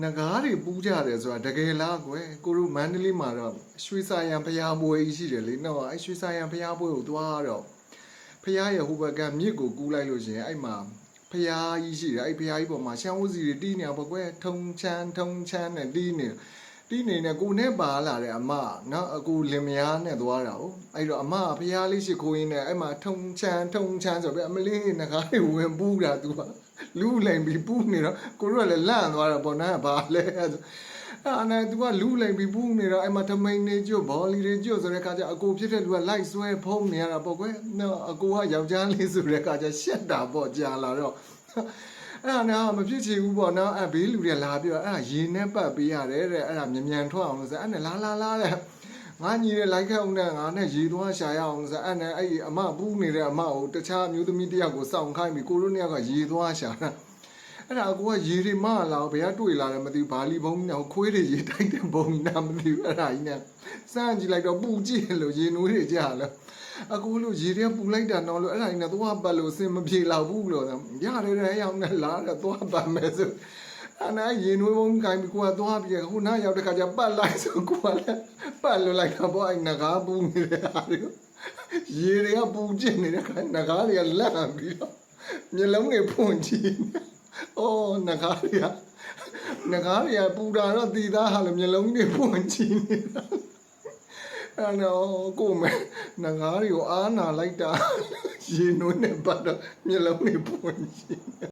နဂါးတွေပူးကြတယ်ဆိုတာတကယ်လားကွယ်ကိုတို့မန္တလေးမှာတော့ရွှေစာရံဖျားပွဲကြီးရှိတယ်လေနော်အဲ့ရွှေစာရံဖျားပွဲကိုသွားတော့ဖျားရဲ့ဟိုဘက်ကမြစ်ကိုကူးလိုက်လို့ရှင်အဲ့မှာဖျားကြီးရှိတယ်အဲ့ဖျားကြီးပေါ်မှာရှမ်းဝစီတွေတီးနေတာပေါ့ကွယ်ထုံချမ်းနဲ့တီးနေနဲ့ကိုနဲ့ပါလာတဲ့အမနော်အကူလင်မယားနဲ့သွားတာ哦အဲ့တော့အမဖျားလေးရှိခိုးရင်းနဲ့အဲ့မှာထုံချမ်းဆိုပြီးအမလေးငကားတွေဝင်ပူးတာသူကလူလိမ်ပြီးပူးနေတော့ကိုတို့ကလည်းလန့်သွားတာပေါ့နော်ဘာလဲအဲ့နဲ့သူကလူလိမ်ပြီးပူးနေတော့အဲ့မှာထမိန်နေကျွတ်ဘော်လီတွေကျွတ်ဆိုတဲ့ခါကျအကိုဖြစ်တဲ့လူကလိုက်ဆွဲဖုံးနေရတာပေါ့ကွယ်နော်အကိုကယောက်ျားလေးဆိုတဲ့ခါကျရှက်တာပေါ့ကြာလာတော့အဲ့ဒါနဲ့မဖြစ်ချင်ဘူးပေါ့နော်အဲ့ဘေးလူတွေလာပြီးတော့အဲ့ဒါရေနဲ့ပတ်ပေးရတယ်တဲ့အဲ့ဒါမြန်ထွက်အောင်လို့ဆိုအဲ့နဲ့လာတဲ့ငါညီရဲ့လိုက်ခဲ့အောင်နဲ့ငါနဲ့ရေသွားရှာရအောင်ဆိုအဲ့နဲ့အဲ့အမပူးနေတဲ့အမကိုတခြားမျိုးသမီးတယောက်ကိုစောင့်ခိုင်းပြီးကိုတို့နှစ်ယောက်ကရေသွားရှာတာအဲ့ဒါကိုကရေတွေမလာဘယ်ကတွေ့လာတယ်မသိဘူးဘာလီဘုံနဲ့ခွေးတွေရေတိုက်တဲ့ဘုံနာမသိဘူးအဲ့ဒါကြီးနဲ့စမ်းကြည့်လိုက်တော့ပူကြည့်လို့ရေနွေးတွေကြာလို့အခုလို့ရေတွေပူလိုက်တာတော့လို့အဲ့ဒါကြီးနဲ့သွားပတ်လို့အစင်မပြေတော့ဘူးလို့ရတယ်တဲ့ရောက်နဲ့လာတော့သွားပတ်မယ်ဆိုအဲ့ဒါရေနွေးဘုံကိုင်းပြီးကိုကသွားပြီးခုနရောက်တဲ့ခါကျပတ်လိုက်ဆိုကိုကလည်းပတ်လို့လိုက်တော့ပေါ့အဲ့ငကားပူနေတဲ့အားတွေရေတွေကပူကျင်နေတဲ့ခါငကားတွေကလန့်ပြီးတော့မျက်လုံးတွေဖွင့်ကြည့်အော်ငကားတွေကပူတာတော့တည်သားဟာလို့မျက်လုံးတွေဖွင့်ကြည့်နေတာအဲ့တော့ကိုမငကားတွေကိုအားနာလိုက်တာရေနွေးနဲ့ပတ်တော့မျက်လုံးတွေဖွင့်ကြည့်